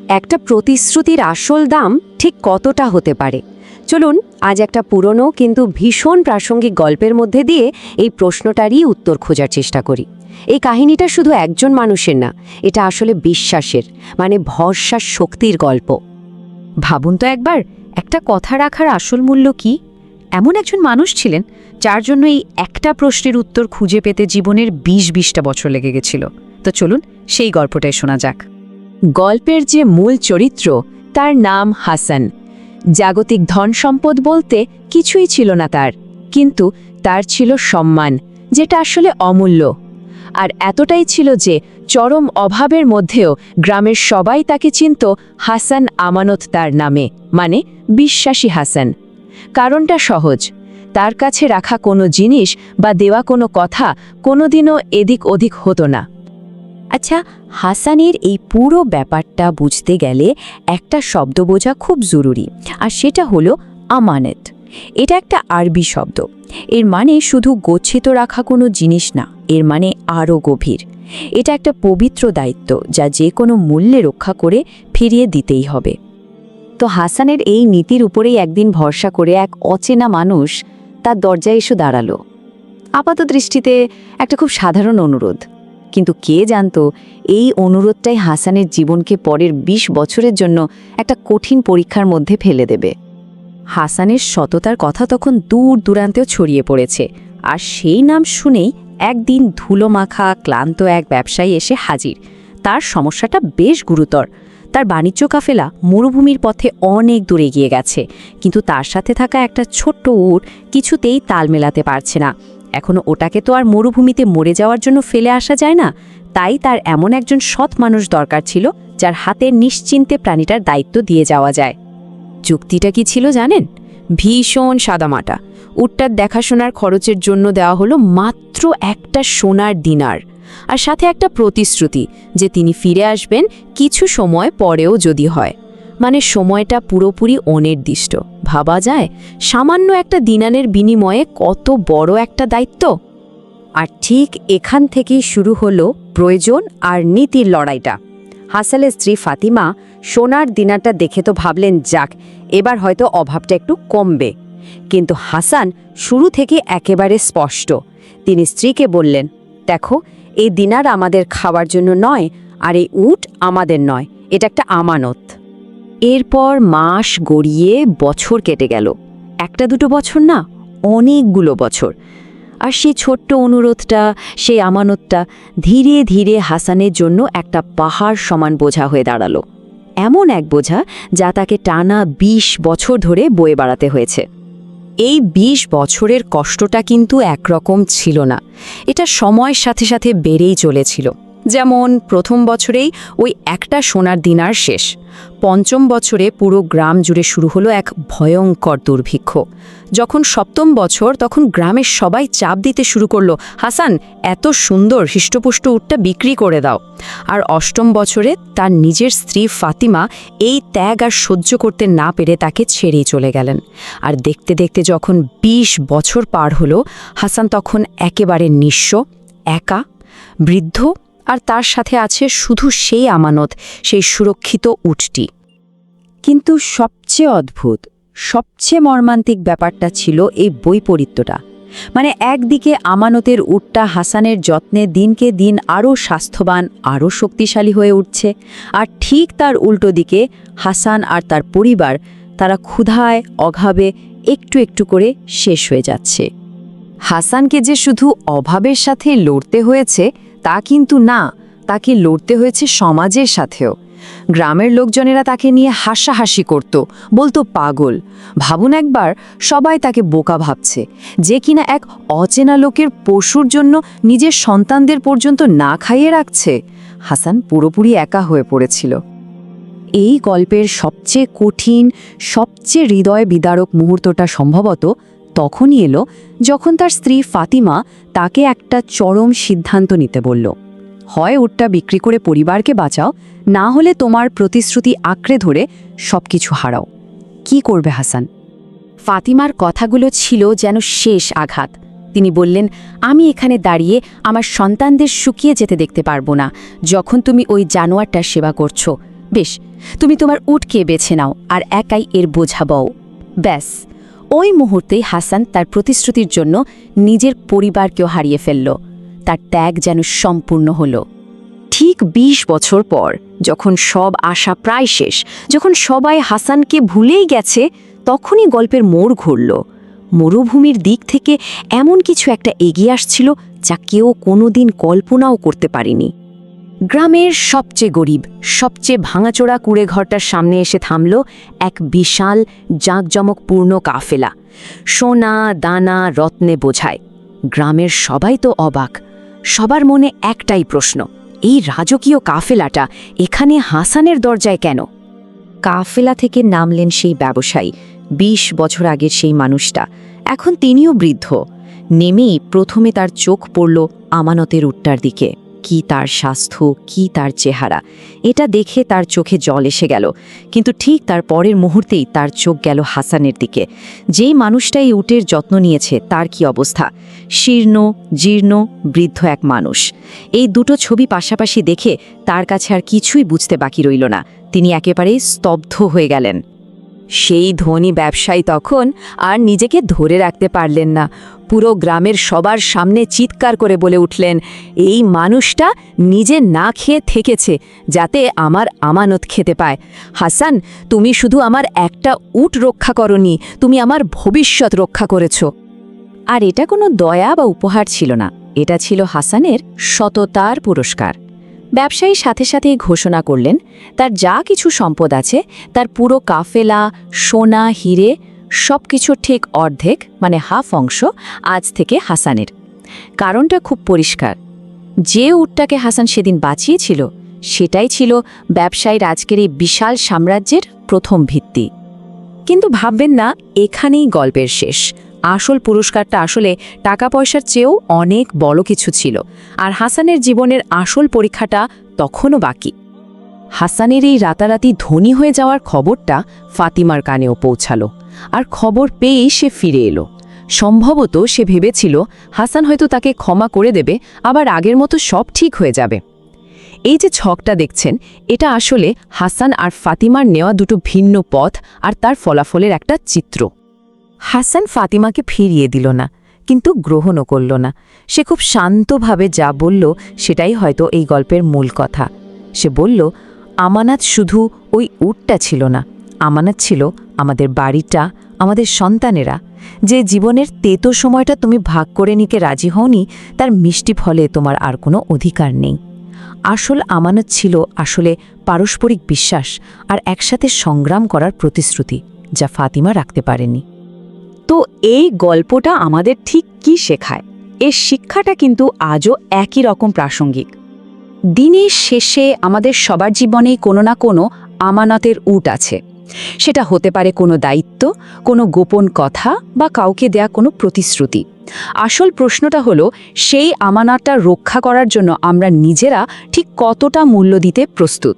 একটা প্রতিশ্রুতির আসল দাম ঠিক কতটা হতে পারে? চলুন আজ একটা পুরনো কিন্তু ভীষণ প্রাসঙ্গিক গল্পের মধ্যে দিয়ে এই প্রশ্নটারই উত্তর খোঁজার চেষ্টা করি। এই কাহিনীটা শুধু একজন মানুষের না, এটা আসলে বিশ্বাসের, মানে ভরসার শক্তির গল্প। ভাবুন তো একবার, একটা কথা রাখার আসল মূল্য কি? এমন একজন মানুষ ছিলেন যার জন্য এই একটা প্রশ্নের উত্তর খুঁজে পেতে জীবনের ২০-২০টা বছর লেগে গেছিল। তো চলুন সেই গল্পটাই শোনা যাক। গল্পের যে মূল চরিত্র, তার নাম হাসান। জাগতিক ধন সম্পদ বলতে কিছুই ছিল না তার, কিন্তু তার ছিল সম্মান, যেটা আসলে অমূল্য। আর এতটাই ছিল যে চরম অভাবের মধ্যেও গ্রামের সবাই তাকে চিনত হাসান আমানত তার নামে, মানে বিশ্বাসী হাসান। কারণটা সহজ, তার কাছে রাখা কোনো জিনিস বা দেওয়া কোনো কথা কোনোদিনও এদিক ওদিক হতো না। আচ্ছা, হাসানের এই পুরো ব্যাপারটা বুঝতে গেলে একটা শব্দ বোঝা খুব জরুরি, আর সেটা হলো আমানত। এটা একটা আরবি শব্দ। এর মানে শুধু গচ্ছিত রাখা কোনো জিনিস না, এর মানে আরও গভীর। এটা একটা পবিত্র দায়িত্ব যা যে কোনো মূল্যে রক্ষা করে ফিরিয়ে দিতেই হবে। তো হাসানের এই নীতির উপরেই একদিন ভরসা করে এক অচেনা মানুষ তার দরজায় এসে দাঁড়ালো। আপাত দৃষ্টিতে একটা খুব সাধারণ অনুরোধ, কিন্তু কে জানতো এই অনুরোধটাই হাসানের জীবনকে পরের ২০ বছরের জন্য একটা কঠিন পরীক্ষার মধ্যে ফেলে দেবে। হাসানের সততার কথা তখন দূর দূরান্তেও ছড়িয়ে পড়েছে, আর সেই নাম শুনেই একদিন ধুলোমাখা ক্লান্ত এক ব্যবসায়ী এসে হাজির। তার সমস্যাটা বেশ গুরুতর। তার বাণিজ্য কাফেলা মরুভূমির পথে অনেক দূরে গিয়ে গেছে, কিন্তু তার সাথে থাকা একটা ছোট্ট উট কিছুতেই তাল মেলাতে পারছে না। এখনও ওটাকে তো আর মরুভূমিতে মরে যাওয়ার জন্য ফেলে আসা যায় না, তাই তার এমন একজন সৎ মানুষ দরকার ছিল যার হাতে নিশ্চিন্তে প্রাণীটার দায়িত্ব দিয়ে যাওয়া যায়। চুক্তিটা কি ছিল জানেন? ভীষণ সাদামাটা। উটটার দেখাশোনার খরচের জন্য দেওয়া হলো মাত্র একটা সোনার দিনার, আর সাথে একটা প্রতিশ্রুতি যে তিনি ফিরে আসবেন কিছু সময় পরেও যদি হয়। মানে সময়টা পুরোপুরি অনির্দিষ্ট। ভাবা যায় সামান্য একটা দিনারের বিনিময়ে কত বড় একটা দায়িত্ব। আর ঠিক এখান থেকেই শুরু হলো প্রয়োজন আর নীতির লড়াইটা। হাসানের স্ত্রী ফাতিমা সোনার দিনারটা দেখে তো ভাবলেন, যাক এবার হয়তো অভাবটা একটু কমবে। কিন্তু হাসান শুরু থেকে একেবারে স্পষ্ট। তিনি স্ত্রীকে বললেন, দেখো, এই দিনার আমাদের খাওয়ার জন্য নয়, আর এই উট আমাদের নয়, এটা একটা আমানত। এরপর মাস গড়িয়ে বছর কেটে গেল। একটা দুটো বছর না, অনেকগুলো বছর। আর সেই ছোট্ট অনুরোধটা, সেই আমানতটা ধীরে ধীরে হাসানের জন্য একটা পাহাড় সমান বোঝা হয়ে দাঁড়ালো। এমন এক বোঝা যা তাকে টানা ২০ বছর ধরে বয়ে বেড়াতে হয়েছে। এই ২০ বছরের কষ্টটা কিন্তু একরকম ছিল না, এটা সময়ের সাথে সাথে বেড়েই চলেছিল। যেমন প্রথম বছরেই ওই একটা সোনার দিনার শেষ। পঞ্চম বছরে পুরো গ্রাম জুড়ে শুরু হলো এক ভয়ঙ্কর দুর্ভিক্ষ। যখন সপ্তম বছর, তখন গ্রামের সবাই চাপ দিতে শুরু করলো, হাসান, এত সুন্দর হৃষ্টপুষ্ট উটটা বিক্রি করে দাও। আর অষ্টম বছরে তার নিজের স্ত্রী ফাতিমা এই ত্যাগ আর সহ্য করতে না পেরে তাকে ছেড়েই চলে গেলেন। আর দেখতে দেখতে যখন ২০ বছর পার হলো, হাসান তখন একেবারে নিঃস্ব, একা, বৃদ্ধ, আর তার সাথে আছে শুধু সেই আমানত, সেই সুরক্ষিত উটটি। কিন্তু সবচেয়ে অদ্ভুত, সবচেয়ে মর্মান্তিক ব্যাপারটা ছিল এই বৈপরীত্যটা। মানে একদিকে আমানতের উটটা হাসানের যত্নে দিনকে দিন আরও স্বাস্থ্যবান, আরও শক্তিশালী হয়ে উঠছে, আর ঠিক তার উল্টো দিকে হাসান আর তার পরিবার, তারা ক্ষুধায় অভাবে একটু একটু করে শেষ হয়ে যাচ্ছে। হাসানকে যে শুধু অভাবের সাথে লড়তে হয়েছে তা কিন্তু না, তাকে লড়তে হয়েছে সমাজের সাথেও। গ্রামের লোকজনেরা তাকে নিয়ে হাসাহাসি করত, বলতো পাগল। ভাবুন একবার, সবাই তাকে বোকা ভাবছে, যে কিনা এক অচেনা লোকের পশুর জন্য নিজের সন্তানদের পর্যন্ত না খাইয়ে রাখছে। হাসান পুরোপুরি একা হয়ে পড়েছিল। এই গল্পের সবচেয়ে কঠিন, সবচেয়ে হৃদয় বিদারক মুহূর্তটা সম্ভবত তখনই এলো যখন তার স্ত্রী ফাতিমা তাকে একটা চরম সিদ্ধান্ত নিতে বলল। হয় উটটা বিক্রি করে পরিবারকে বাঁচাও, না হলে তোমার প্রতিশ্রুতি আঁকড়ে ধরে সবকিছু হারাও। কি করবে হাসান? ফাতিমার কথাগুলো ছিল যেন শেষ আঘাত। তিনি বললেন, আমি এখানে দাঁড়িয়ে আমার সন্তানদের শুকিয়ে যেতে দেখতে পারবো না, যখন তুমি ওই জানোয়ারটার সেবা করছো। বেশ, তুমি তোমার উটকে বেছে নাও আর একাই এর বোঝা বও। ব্যাস, ওই মুহূর্তেই হাসান তার প্রতিশ্রুতির জন্য নিজের পরিবারকেও হারিয়ে ফেলল। তার ত্যাগ যেন সম্পূর্ণ হল। ঠিক ২০ বছর পর, যখন সব আশা প্রায় শেষ, যখন সবাই হাসানকে ভুলেই গেছে, তখনই গল্পের মোড় ঘুরল। মরুভূমির দিক থেকে এমন কিছু একটা এগিয়ে আসছিল যা কেউ কোনোদিন কল্পনাও করতে পারেনি। গ্রামের সবচেয়ে গরিব, সবচেয়ে ভাঙাচোরা কুঁড়েঘরটার সামনে এসে থামল এক বিশাল জাঁকজমকপূর্ণ কাফেলা, সোনা দানা রত্নে বোঝায়। গ্রামের সবাই তো অবাক। সবার মনে একটাই প্রশ্ন, এই রাজকীয় কাফেলাটা এখানে হাসানের দরজায় কেন? কাফেলা থেকে নামলেন সেই ব্যবসায়ী, ২০ বছর আগের সেই মানুষটা। এখন তিনিও বৃদ্ধ। নেমেই প্রথমে তার চোখ পড়ল আমানতের উটটার দিকে। কি তার স্বাস্থ্য, কি তার চেহারা! এটা দেখে তার চোখে জল এসে গেল। কিন্তু ঠিক তার পরের মুহূর্তেই তার চোখ গেল হাসানের দিকে। যেই মানুষটা এই উটের যত্ন নিয়েছে তার কি অবস্থা! শীর্ণ জীর্ণ বৃদ্ধ এক মানুষ। এই দুটো ছবি পাশাপাশি দেখে তার কাছে আর কিছুই বুঝতে বাকি রইল না। তিনি একেবারেই স্তব্ধ হয়ে গেলেন। সেই ধনী ব্যবসায়ী তখন আর নিজেকে ধরে রাখতে পারলেন না। পুরো গ্রামের সবার সামনে চিৎকার করে বলে উঠলেন, এই মানুষটা নিজে না খেয়ে থেকেছে যাতে আমার আমানত খেতে পায়। হাসান, তুমি শুধু আমার একটা উট রক্ষা করনি, তুমি আমার ভবিষ্যৎ রক্ষা করেছ। আর এটা কোনো দয়া বা উপহার ছিল না, এটা ছিল হাসানের সততার পুরস্কার। ব্যবসায়ী সাথে সাথেই ঘোষণা করলেন, তার যা কিছু সম্পদ আছে তার পুরো কাফেলা, সোনা হিরে সবকিছু ঠিক অর্ধেক, মানে হাফ অংশ আজ থেকে হাসানের। কারণটা খুব পরিষ্কার। যে উটটাকে হাসান সেদিন বাঁচিয়েছিল সেটাই ছিল ব্যবসায়ীর আজকের এই বিশাল সাম্রাজ্যের প্রথম ভিত্তি। কিন্তু ভাববেন না এখানেই গল্পের শেষ। আসল পুরস্কারটা আসলে টাকা পয়সার চেয়েও অনেক বড় কিছু ছিল। আর হাসানের জীবনের আসল পরীক্ষাটা তখনও বাকি। হাসানের এই রাতারাতি ধনী হয়ে যাওয়ার খবরটা ফাতিমার কানেও পৌঁছালো। আর খবর পেয়েই সে ফিরে এলো। সম্ভবত সে ভেবেছিল হাসান হয়তো তাকে ক্ষমা করে দেবে, আবার আগের মতো সব ঠিক হয়ে যাবে। এই যে ছকটা দেখছেন, এটা আসলে হাসান আর ফাতিমার নেওয়া দুটো ভিন্ন পথ আর তার ফলাফলের একটা চিত্র। হাসান ফাতিমাকে ফিরিয়ে দিল না, কিন্তু গ্রহণও করল না। সে খুব শান্তভাবে যা বলল সেটাই হয়তো এই গল্পের মূল কথা। সে বলল, আমানত শুধু ওই উটটা ছিল না, আমানত ছিল আমাদের বাড়িটা, আমাদের সন্তানেরা। যে জীবনের তেতো সময়টা তুমি ভাগ করে নিতে রাজি হওনি, তার মিষ্টি ফলে তোমার আর কোনো অধিকার নেই। আসল আমানত ছিল আসলে পারস্পরিক বিশ্বাস আর একসাথে সংগ্রাম করার প্রতিশ্রুতি, যা ফাতিমা রাখতে পারেনি। তো এই গল্পটা আমাদের ঠিক কি শেখায়? এর শিক্ষাটা কিন্তু আজও একই রকম প্রাসঙ্গিক। দিনের শেষে আমাদের সবার জীবনেই কোনো না কোনো আমানতের উট আছে। সেটা হতে পারে কোনো দায়িত্ব, কোনো গোপন কথা বা কাউকে দেয়া কোনো প্রতিশ্রুতি। আসল প্রশ্নটা হলো, সেই আমানতটা রক্ষা করার জন্য আমরা নিজেরা ঠিক কতটা মূল্য দিতে প্রস্তুত।